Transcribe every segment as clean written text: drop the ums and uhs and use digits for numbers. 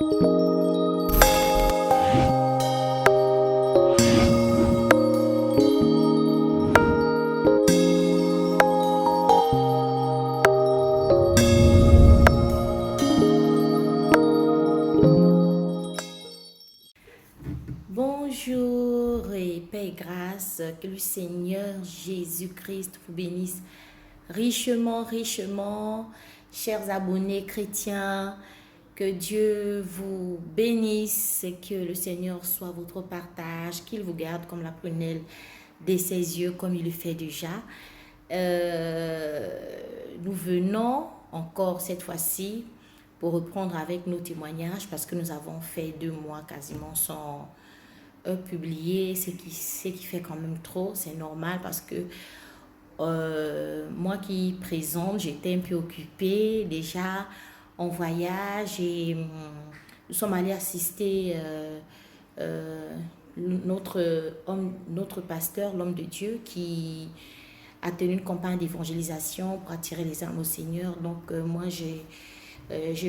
Bonjour et paix et grâce, que le Seigneur Jésus-Christ vous bénisse richement, richement, chers abonnés chrétiens, que Dieu vous bénisse et que le Seigneur soit votre partage, qu'il vous garde comme la prunelle de ses yeux, comme il le fait déjà. Nous venons encore cette fois-ci pour reprendre avec nos témoignages parce que nous avons fait 2 mois quasiment sans publier, ce qui fait quand même trop, c'est normal parce que moi qui présente, j'étais un peu occupée déjà en voyage et nous sommes allés assister notre pasteur, l'homme de Dieu, qui a tenu une campagne d'évangélisation pour attirer les âmes au Seigneur. Donc moi j'ai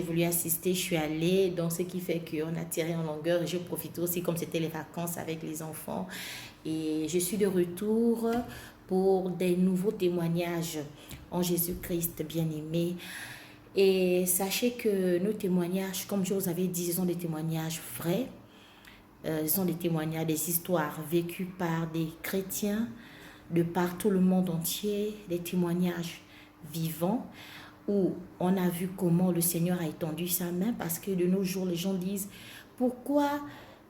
voulu assister, je suis allée, donc ce qui fait qu'on a tiré en longueur et je profite aussi comme c'était les vacances avec les enfants. Et je suis de retour pour des nouveaux témoignages en Jésus-Christ bien-aimé. Et sachez que nos témoignages, comme je vous avais dit, sont des témoignages vrais. Ce sont des témoignages, des histoires vécues par des chrétiens de partout le monde entier, des témoignages vivants où on a vu comment le Seigneur a étendu sa main, parce que de nos jours, les gens disent pourquoi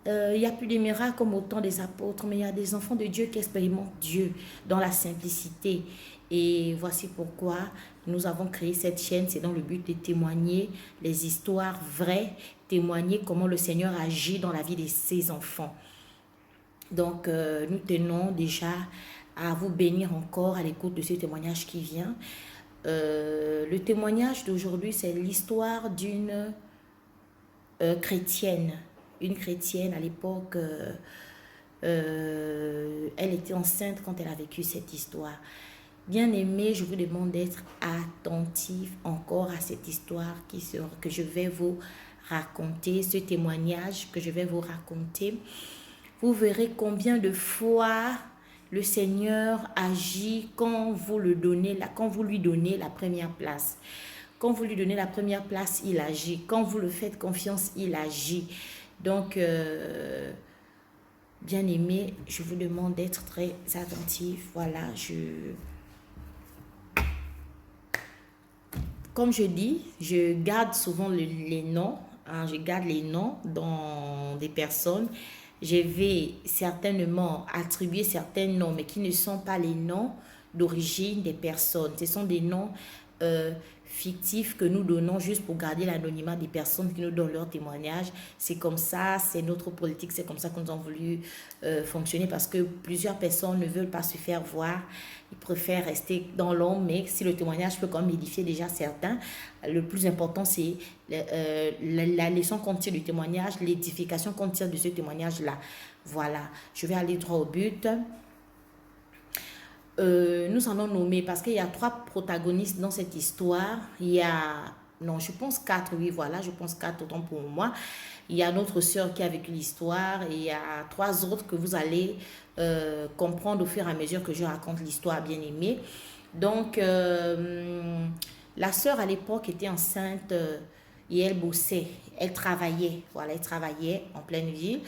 il n'y a plus de miracles comme au temps des apôtres, mais il y a des enfants de Dieu qui expérimentent Dieu dans la simplicité. Et voici pourquoi nous avons créé cette chaîne, c'est dans le but de témoigner les histoires vraies, témoigner comment le Seigneur agit dans la vie de ses enfants. Donc, nous tenons déjà à vous bénir encore à l'écoute de ce témoignage qui vient. Le témoignage d'aujourd'hui, c'est l'histoire d'une chrétienne. Une chrétienne à l'époque, elle était enceinte quand elle a vécu cette histoire. Bien aimé, je vous demande d'être attentif encore à cette histoire que je vais vous raconter, ce témoignage que je vais vous raconter. Vous verrez combien de fois le Seigneur agit quand vous lui donnez la première place. Quand vous lui donnez la première place, il agit. Quand vous le faites confiance, il agit. Donc, bien aimé, je vous demande d'être très attentif. Voilà, comme je dis, je garde souvent les noms. Je garde les noms dans des personnes. Je vais certainement attribuer certains noms, mais qui ne sont pas les noms d'origine des personnes. Ce sont des noms fictifs que nous donnons juste pour garder l'anonymat des personnes qui nous donnent leur témoignage. C'est comme ça, c'est notre politique, c'est comme ça que nous avons voulu fonctionner, parce que plusieurs personnes ne veulent pas se faire voir. Ils préfèrent rester dans l'ombre, mais si le témoignage peut quand même édifier déjà certains, le plus important, c'est la leçon qu'on tire du témoignage, l'édification qu'on tire de ce témoignage-là. Voilà, je vais aller droit au but. Nous en avons nommé, parce qu'il y a 3 protagonistes dans cette histoire. Il y a, non, je pense 4, oui, voilà, je pense 4 autant pour moi. Il y a notre sœur qui a vécu l'histoire et il y a 3 autres que vous allez comprendre au fur et à mesure que je raconte l'histoire, bien aimée. Donc, la sœur à l'époque était enceinte et elle bossait, elle travaillait, voilà, elle travaillait en pleine ville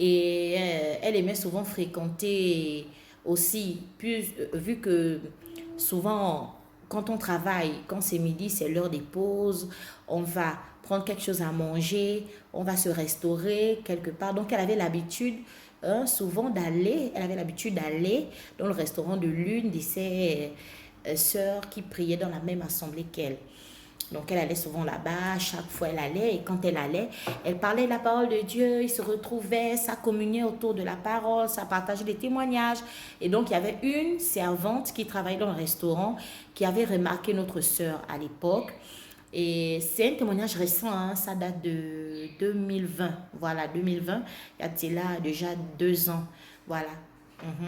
et elle aimait souvent fréquenter aussi, vu que souvent quand on travaille, quand c'est midi, c'est l'heure des pauses, on va prendre quelque chose à manger, on va se restaurer quelque part. Donc elle avait l'habitude souvent elle avait l'habitude d'aller dans le restaurant de l'une de ses sœurs qui priait dans la même assemblée qu'elle. Donc elle allait souvent là-bas, chaque fois elle allait, et quand elle allait, elle parlait de la parole de Dieu, ils se retrouvaient, ça communiait autour de la parole, ça partageait des témoignages. Et donc il y avait une servante qui travaillait dans le restaurant qui avait remarqué notre sœur à l'époque. Et c'est un témoignage récent, hein, ça date de 2020, voilà, 2020, il y a là déjà 2 ans, voilà.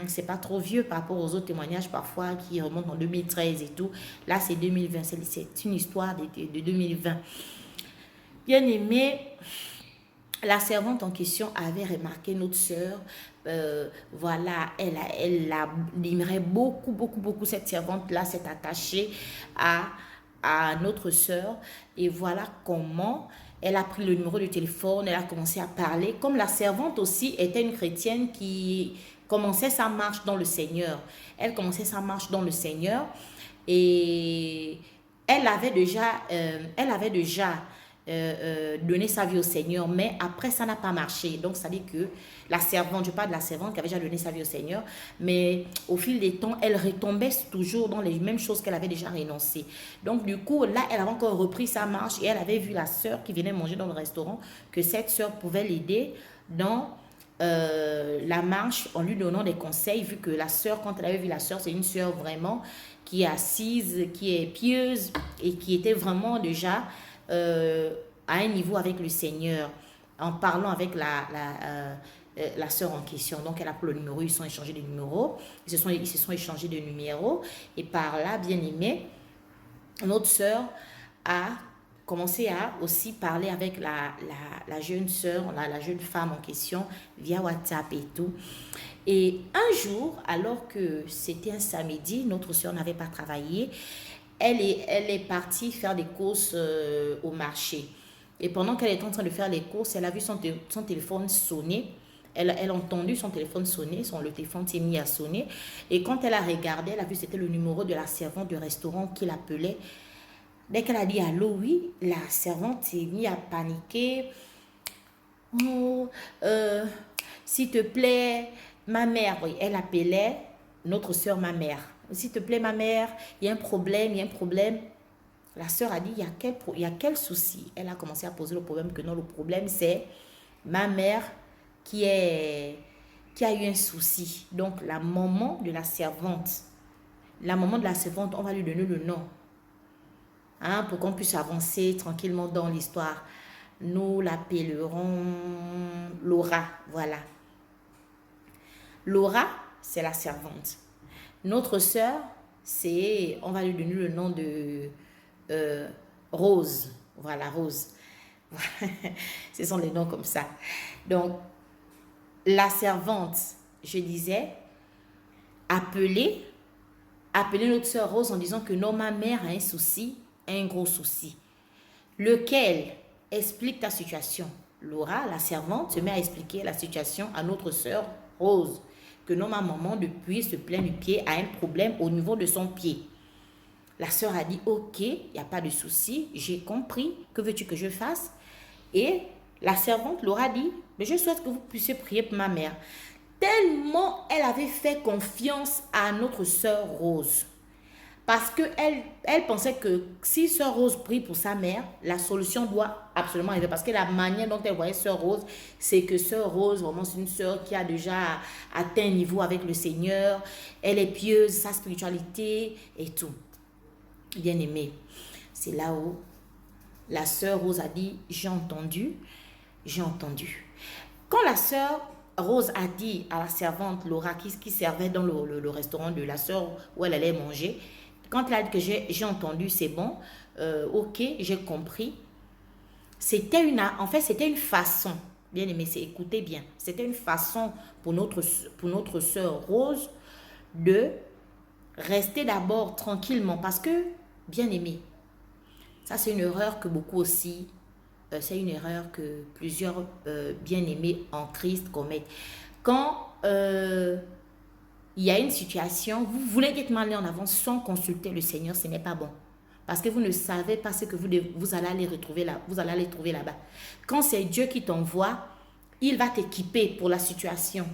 C'est pas trop vieux par rapport aux autres témoignages parfois qui remontent en 2013 et tout. Là, c'est 2020. C'est une histoire de 2020. Bien aimé, La servante en question avait remarqué notre sœur. Voilà, elle admirait beaucoup, beaucoup, beaucoup cette servante-là, s'est attachée à notre sœur. Et voilà comment elle a pris le numéro de téléphone, elle a commencé à parler. Comme la servante aussi était une chrétienne qui commençait sa marche dans le Seigneur. Elle commençait sa marche dans le Seigneur et elle avait déjà donné sa vie au Seigneur, mais après ça n'a pas marché. Donc ça dit que la servante, je parle de la servante qui avait déjà donné sa vie au Seigneur, mais au fil des temps, elle retombait toujours dans les mêmes choses qu'elle avait déjà renoncé. Donc du coup, là, elle avait encore repris sa marche et elle avait vu la sœur qui venait manger dans le restaurant, que cette sœur pouvait l'aider dans la marche en lui donnant des conseils, vu que la sœur, quand elle avait vu la sœur, c'est une sœur vraiment qui est assise, qui est pieuse et qui était vraiment déjà à un niveau avec le Seigneur, en parlant avec la sœur en question. Donc, elle a pris le numéro, ils se sont échangés de numéros, ils se sont échangés de numéros, et par là, bien aimé, notre sœur a commencé à aussi parler avec la jeune sœur, la jeune femme en question, via WhatsApp et tout. Et un jour, alors que c'était un samedi, notre sœur n'avait pas travaillé, elle est partie faire des courses au marché. Et pendant qu'elle était en train de faire les courses, elle a vu son téléphone sonner. Elle a entendu son téléphone sonner, le téléphone s'est mis à sonner. Et quand elle a regardé, elle a vu que c'était le numéro de la servante du restaurant qui l'appelait. Dès qu'elle a dit allô, oui, la servante s'est mise à paniquer. Oh, s'il te plaît, ma mère, oui, elle appelait notre soeur ma mère. S'il te plaît, ma mère, il y a un problème, il y a un problème. La sœur a dit, il y a quel souci? Elle a commencé à poser le problème que non, le problème c'est ma mère qui a eu un souci. Donc, la maman de la servante, on va lui donner le nom. Hein, pour qu'on puisse avancer tranquillement dans l'histoire. Nous l'appellerons Laura, voilà. Laura, c'est la servante. Notre sœur, on va lui donner le nom de Rose. Voilà, Rose. Ce sont les noms comme ça. Donc, la servante, je disais, appeler notre sœur Rose en disant que non, ma mère a un souci, un gros souci. Lequel explique ta situation. Laura, la servante, se met à expliquer la situation à notre sœur Rose. Que non, ma maman, depuis, se plaint du pied, a un problème au niveau de son pied. La sœur a dit, ok, il n'y a pas de souci, j'ai compris, que veux-tu que je fasse? Et la servante, Laura, dit, mais je souhaite que vous puissiez prier pour ma mère. Tellement elle avait fait confiance à notre sœur Rose. Parce qu'elle pensait que si sœur Rose prie pour sa mère, la solution doit absolument arriver. Parce que la manière dont elle voyait sœur Rose, c'est que sœur Rose, vraiment, c'est une sœur qui a déjà atteint un niveau avec le Seigneur. Elle est pieuse, sa spiritualité et tout. Bien aimé. C'est là où la sœur Rose a dit, j'ai entendu. Quand la sœur Rose a dit à la servante Laura qui servait dans le restaurant de la sœur où elle allait manger, quand elle a dit que j'ai entendu, c'est bon, ok, j'ai compris. C'était une façon, bien aimé, écoutez bien, c'était une façon pour notre sœur Rose de rester d'abord tranquillement parce que, bien aimé, ça c'est une erreur que beaucoup aussi, c'est une erreur que plusieurs bien-aimés en Christ commettent. Quand il y a une situation, vous voulez être mal en avant sans consulter le Seigneur, ce n'est pas bon. Parce que vous ne savez pas ce que vous allez aller retrouver là, vous allez aller trouver là-bas. Quand c'est Dieu qui t'envoie, il va t'équiper pour la situation.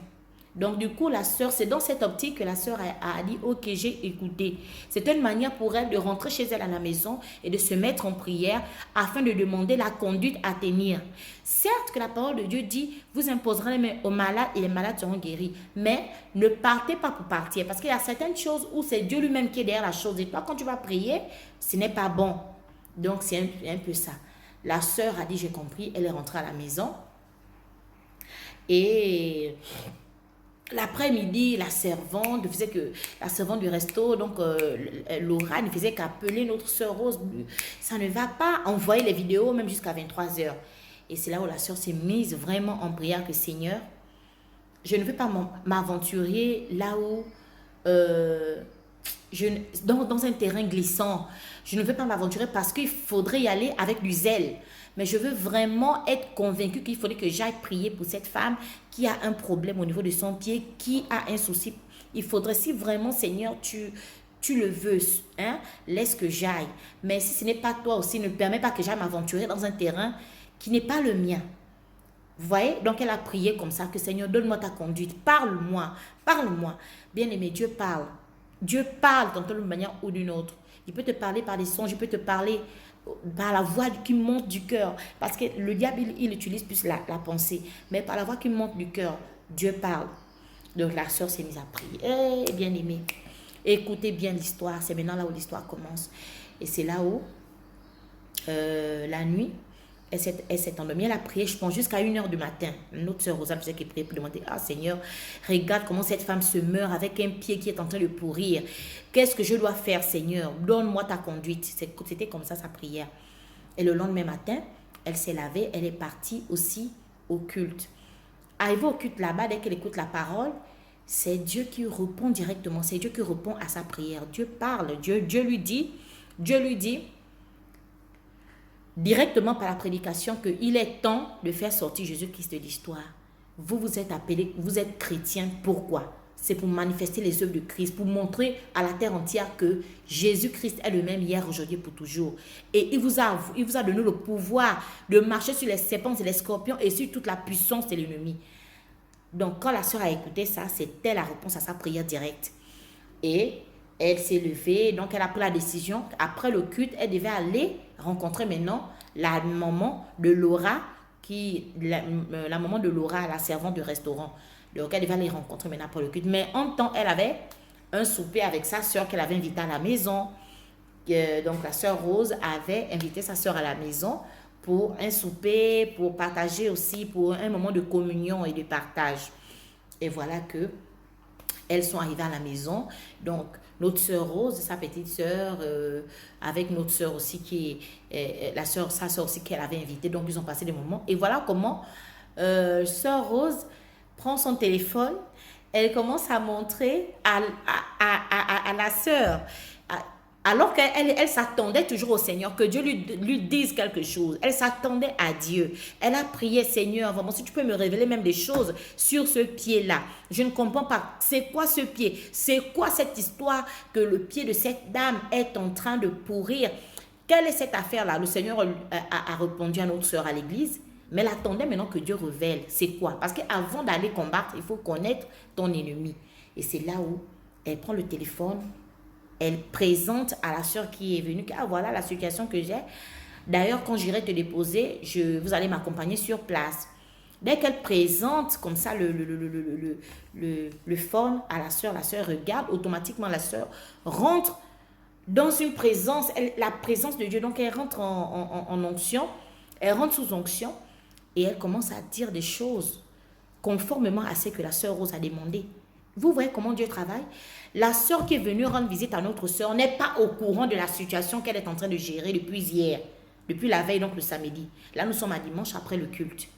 Donc du coup, la sœur, c'est dans cette optique que la sœur a dit, ok, j'ai écouté. C'était une manière pour elle de rentrer chez elle à la maison et de se mettre en prière afin de demander la conduite à tenir. Certes que la parole de Dieu dit, vous imposerez les mains aux malades et les malades seront guéris. Mais ne partez pas pour partir parce qu'il y a certaines choses où c'est Dieu lui-même qui est derrière la chose. Et toi, quand tu vas prier, ce n'est pas bon. Donc c'est un peu ça. La sœur a dit, j'ai compris, elle est rentrée à la maison. Et l'après-midi, la servante du resto, donc Laura ne faisait qu'appeler notre sœur Rose. Ça ne va pas envoyer les vidéos même jusqu'à 23h. Et c'est là où la sœur s'est mise vraiment en prière que Seigneur, je ne veux pas m'aventurer là où, euh, dans un terrain glissant. Je ne veux pas m'aventurer parce qu'il faudrait y aller avec du zèle. Mais je veux vraiment être convaincue qu'il faudrait que j'aille prier pour cette femme qui a un problème au niveau de son pied, qui a un souci. Il faudrait, si vraiment, Seigneur, tu le veux, hein, laisse que j'aille. Mais si ce n'est pas toi aussi, ne permets pas que j'aille m'aventurer dans un terrain qui n'est pas le mien. Vous voyez? Donc elle a prié comme ça, que Seigneur, donne-moi ta conduite, parle-moi, parle-moi. Bien-aimé, Dieu parle. Dieu parle tantôt d'une manière ou d'une autre. Il peut te parler par des songes, il peut te parler par la voix qui monte du cœur. Parce que le diable, il utilise plus la pensée. Mais par la voix qui monte du cœur, Dieu parle. Donc la sœur s'est mise à prier. Eh, bien-aimé, écoutez bien l'histoire. C'est maintenant là où l'histoire commence. Et c'est là où, la nuit, elle s'est endormie, elle a prié, je pense, jusqu'à 1h du matin. Notre sœur Rosa qui priait pour demander, ah Seigneur, regarde comment cette femme se meurt avec un pied qui est en train de pourrir. Qu'est-ce que je dois faire, Seigneur? Donne-moi ta conduite. C'était comme ça sa prière. Et le lendemain matin, elle s'est lavée, elle est partie aussi au culte. Arrivée au culte là-bas, dès qu'elle écoute la parole, c'est Dieu qui répond directement, c'est Dieu qui répond à sa prière. Dieu parle, Dieu lui dit, directement par la prédication qu'il est temps de faire sortir Jésus-Christ de l'histoire. Vous êtes appelés, vous êtes chrétiens. Pourquoi? C'est pour manifester les œuvres de Christ, pour montrer à la terre entière que Jésus-Christ est le même hier, aujourd'hui, pour toujours. Et il vous a donné le pouvoir de marcher sur les serpents et les scorpions et sur toute la puissance de l'ennemi. Donc, quand la sœur a écouté ça, c'était la réponse à sa prière directe. Et elle s'est levée, donc elle a pris la décision. Après le culte, elle devait aller rencontrer maintenant la maman de Laura, la maman de Laura, la servante du restaurant. Donc elle devait aller rencontrer maintenant après le culte. Mais en temps, elle avait un souper avec sa soeur qu'elle avait invitée à la maison. Donc la sœur Rose avait invité sa soeur à la maison pour un souper, pour partager aussi, pour un moment de communion et de partage. Et voilà que elles sont arrivées à la maison. Donc, notre sœur Rose, sa petite sœur, avec notre sœur aussi, sa sœur aussi qu'elle avait invitée. Donc, ils ont passé des moments. Et voilà comment sœur Rose prend son téléphone. Elle commence à montrer à la sœur. Alors qu'elle s'attendait toujours au Seigneur, que Dieu lui dise quelque chose. Elle s'attendait à Dieu. Elle a prié, Seigneur, vraiment, si tu peux me révéler même des choses sur ce pied-là. Je ne comprends pas. C'est quoi ce pied? C'est quoi cette histoire que le pied de cette dame est en train de pourrir? Quelle est cette affaire-là? Le Seigneur a répondu à notre sœur à l'église, mais elle attendait maintenant que Dieu révèle. C'est quoi? Parce qu'avant d'aller combattre, il faut connaître ton ennemi. Et c'est là où elle prend le téléphone. Elle présente à la sœur qui est venue, ah voilà la situation que j'ai. D'ailleurs, quand j'irai te déposer, vous allez m'accompagner sur place. Dès qu'elle présente comme ça le phone à la sœur regarde, automatiquement la sœur rentre dans une présence, la présence de Dieu. Donc elle rentre en onction, elle rentre sous onction et elle commence à dire des choses conformément à ce que la sœur Rose a demandé. Vous voyez comment Dieu travaille? La sœur qui est venue rendre visite à notre sœur n'est pas au courant de la situation qu'elle est en train de gérer depuis hier, depuis la veille, donc le samedi. Là, nous sommes à dimanche après le culte.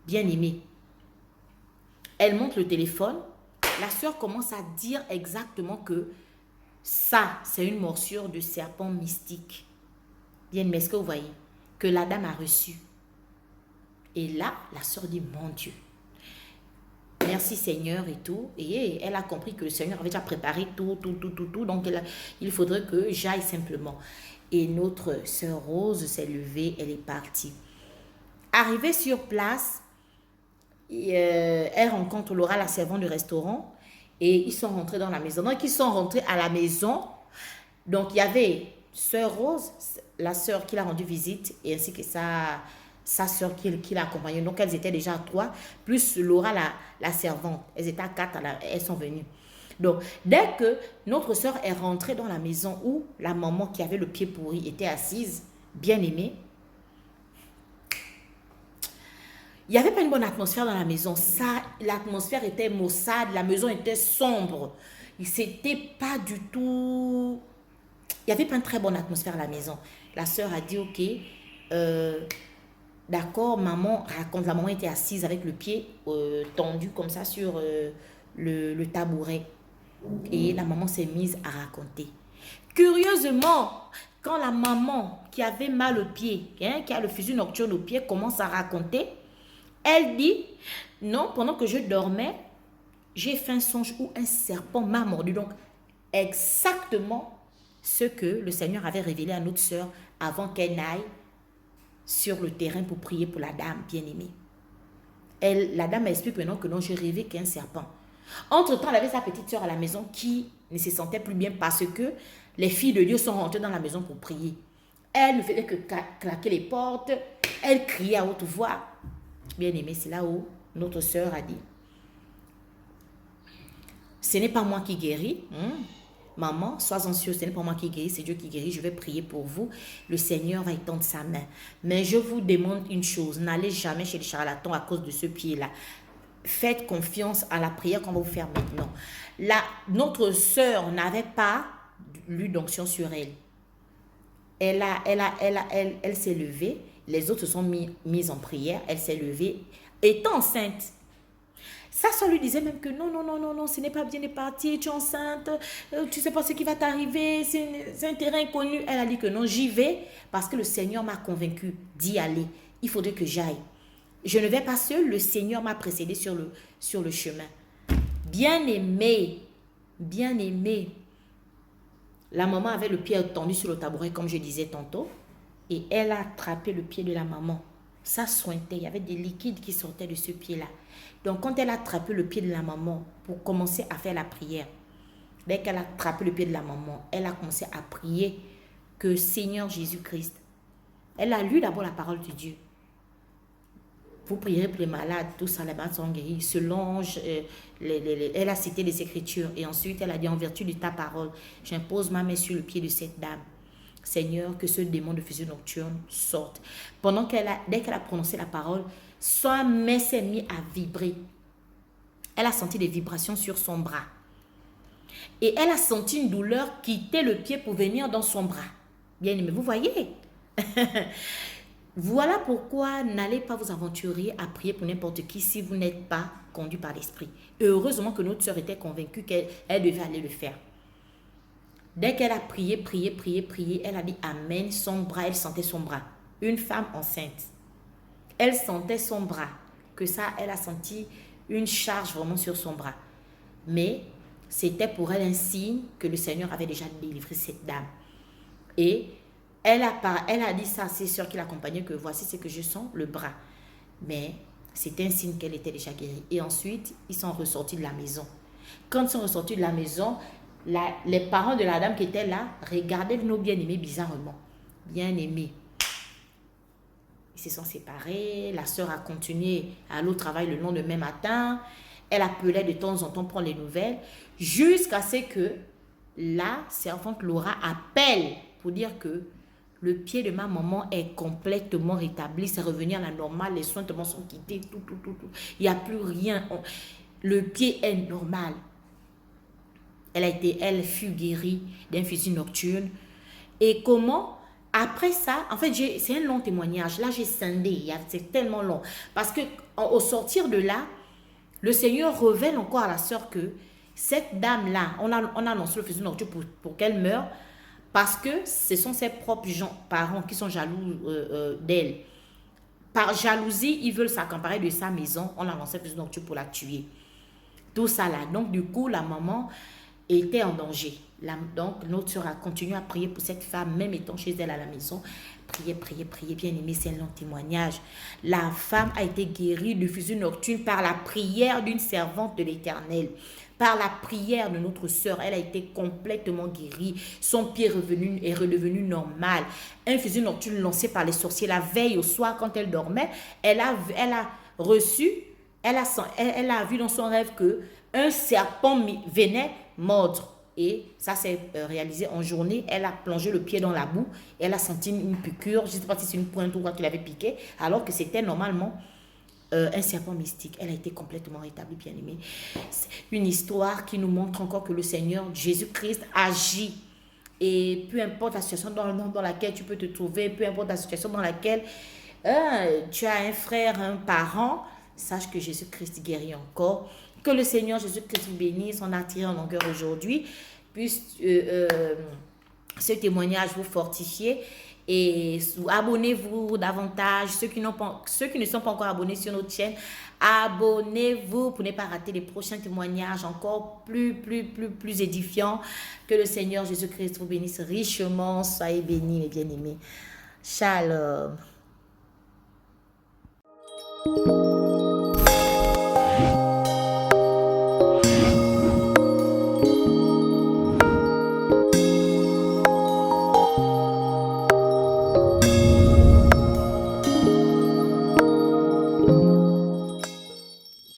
Bien-aimée. Elle monte le téléphone. La sœur commence à dire exactement que ça, c'est une morsure de serpent mystique. Bien-aimée, est-ce que vous voyez? Que la dame a reçu. Et là, la sœur dit, mon Dieu. Merci Seigneur et tout. Et elle a compris que le Seigneur avait déjà préparé tout. Donc il faudrait que j'aille simplement. Et notre sœur Rose s'est levée, elle est partie. Arrivée sur place, elle rencontre Laura, la servante du restaurant. Et ils sont rentrés dans la maison. Donc ils sont rentrés à la maison. Donc il y avait sœur Rose, la sœur qui l'a rendu visite, et ainsi que sa soeur qui l'a accompagnée. Donc, elles étaient déjà à 3, plus Laura, la servante. Elles étaient à 4, elles sont venues. Donc, dès que notre soeur est rentrée dans la maison où la maman qui avait le pied pourri était assise, bien aimée, il n'y avait pas une bonne atmosphère dans la maison. L'atmosphère était maussade, la maison était sombre. C'était pas du tout... Il n'y avait pas une très bonne atmosphère à la maison. La soeur a dit, ok, D'accord, maman raconte, la maman était assise avec le pied tendu comme ça sur le tabouret. Et la maman s'est mise à raconter. Curieusement, quand la maman qui avait mal au pied, hein, qui a le fusil nocturne au pied, commence à raconter, elle dit, non, pendant que je dormais, j'ai fait un songe où un serpent m'a mordu. Donc, exactement ce que le Seigneur avait révélé à notre sœur avant qu'elle n'aille sur le terrain pour prier pour la dame bien-aimée. La dame explique maintenant que non, je rêvais qu'un serpent. Entre-temps, elle avait sa petite sœur à la maison qui ne se sentait plus bien parce que les filles de Dieu sont rentrées dans la maison pour prier. Elle ne faisait que claquer les portes, elle criait à haute voix. Bien-aimé, c'est là où notre sœur a dit, ce n'est pas moi qui guéris. Maman, sois anxieuse, ce n'est pas moi qui guéris, c'est Dieu qui guérit. Je vais prier pour vous. Le Seigneur va étendre sa main. Mais je vous demande une chose, n'allez jamais chez le charlatan à cause de ce pied-là. Faites confiance à la prière qu'on va vous faire maintenant. Notre sœur n'avait pas l'huile d'onction sur elle. Elle s'est levée. Les autres se sont mis en prière. Elle s'est levée, étant enceinte. Sa soeur lui disait même que non, ce n'est pas bien de partir, tu es enceinte, tu ne sais pas ce qui va t'arriver, c'est un terrain inconnu. Elle a dit que non, j'y vais parce que le Seigneur m'a convaincu d'y aller. Il faudrait que j'aille. Je ne vais pas seule, le Seigneur m'a précédé sur le chemin. Bien-aimé, la maman avait le pied tendu sur le tabouret, comme je disais tantôt, et elle a attrapé le pied de la maman. Ça sointait, il y avait des liquides qui sortaient de ce pied-là. Donc, quand elle a attrapé le pied de la maman pour commencer à faire la prière, dès qu'elle a attrapé le pied de la maman, elle a commencé à prier que Seigneur Jésus-Christ, elle a lu d'abord la parole de Dieu. Vous prierez pour les malades, tout ça, les malades sont guéris, selon, elle a cité les Écritures. Et ensuite, elle a dit, en vertu de ta parole, j'impose ma main sur le pied de cette dame. Seigneur, que ce démon de fusion nocturne sorte. Dès qu'elle a prononcé la parole, sa main s'est mise à vibrer. Elle a senti des vibrations sur son bras. Et elle a senti une douleur quitter le pied pour venir dans son bras. Bien aimé, vous voyez? Voilà pourquoi n'allez pas vous aventurer à prier pour n'importe qui si vous n'êtes pas conduit par l'esprit. Et heureusement que notre sœur était convaincue qu'elle devait aller le faire. Dès qu'elle a prié, elle a dit Amen, son bras, elle sentait son bras. Une femme enceinte. Elle sentait son bras. Que ça, elle a senti une charge vraiment sur son bras. Mais c'était pour elle un signe que le Seigneur avait déjà délivré cette dame. Et elle a dit ça à ses soeurs qui l'accompagnaient que voici ce que je sens, le bras. Mais c'était un signe qu'elle était déjà guérie. Et ensuite, ils sont ressortis de la maison. Quand ils sont ressortis de la maison, les parents de la dame qui étaient là regardaient nos bien-aimés bizarrement. Bien-aimés. Ils se sont séparés. La sœur a continué à aller au travail le lendemain matin. Elle appelait de temps en temps pour les nouvelles. Jusqu'à ce que la servante Laura appelle pour dire que le pied de ma maman est complètement rétabli. C'est revenu à la normale. Les soins sont quittés. Tout. Il n'y a plus rien. Le pied est normal. Elle fut guérie d'un fusil nocturne. Et comment? Après ça, en fait, c'est un long témoignage. Là, j'ai scindé. C'est tellement long. Parce que au sortir de là, le Seigneur révèle encore à la sœur que cette dame-là, on a annoncé le fusil nocturne pour qu'elle meure. Parce que ce sont ses propres parents qui sont jaloux d'elle. Par jalousie, ils veulent s'accaparer de sa maison. On a lancé le fusil nocturne pour la tuer. Tout ça là. Donc, du coup, la maman était en danger. Donc, notre soeur a continué à prier pour cette femme, même étant chez elle à la maison. Prier, bien aimé, c'est un long témoignage. La femme a été guérie du fusil nocturne par la prière d'une servante de l'Éternel. Par la prière de notre sœur, elle a été complètement guérie. Son pied est redevenu normal. Un fusil nocturne lancé par les sorciers la veille au soir quand elle dormait, elle a vu dans son rêve que un serpent venait mordre. Et ça s'est réalisé en journée. Elle a plongé le pied dans la boue. Elle a senti une piqûre. Je ne sais pas si c'est une pointe ou quoi qui l'avait piqué. Alors que c'était normalement un serpent mystique. Elle a été complètement rétablie, bien aimée. C'est une histoire qui nous montre encore que le Seigneur Jésus-Christ agit. Et peu importe la situation dans laquelle tu peux te trouver, peu importe la situation dans laquelle Tu as un frère, un parent, sache que Jésus-Christ guérit encore. Que le Seigneur Jésus-Christ vous bénisse, on a tiré en longueur aujourd'hui. Puisse ce témoignage vous fortifier et abonnez-vous davantage. Ceux qui ne sont pas encore abonnés sur notre chaîne, abonnez-vous pour ne pas rater les prochains témoignages encore plus édifiants. Que le Seigneur Jésus-Christ vous bénisse richement. Soyez bénis, mes bien-aimés. Shalom.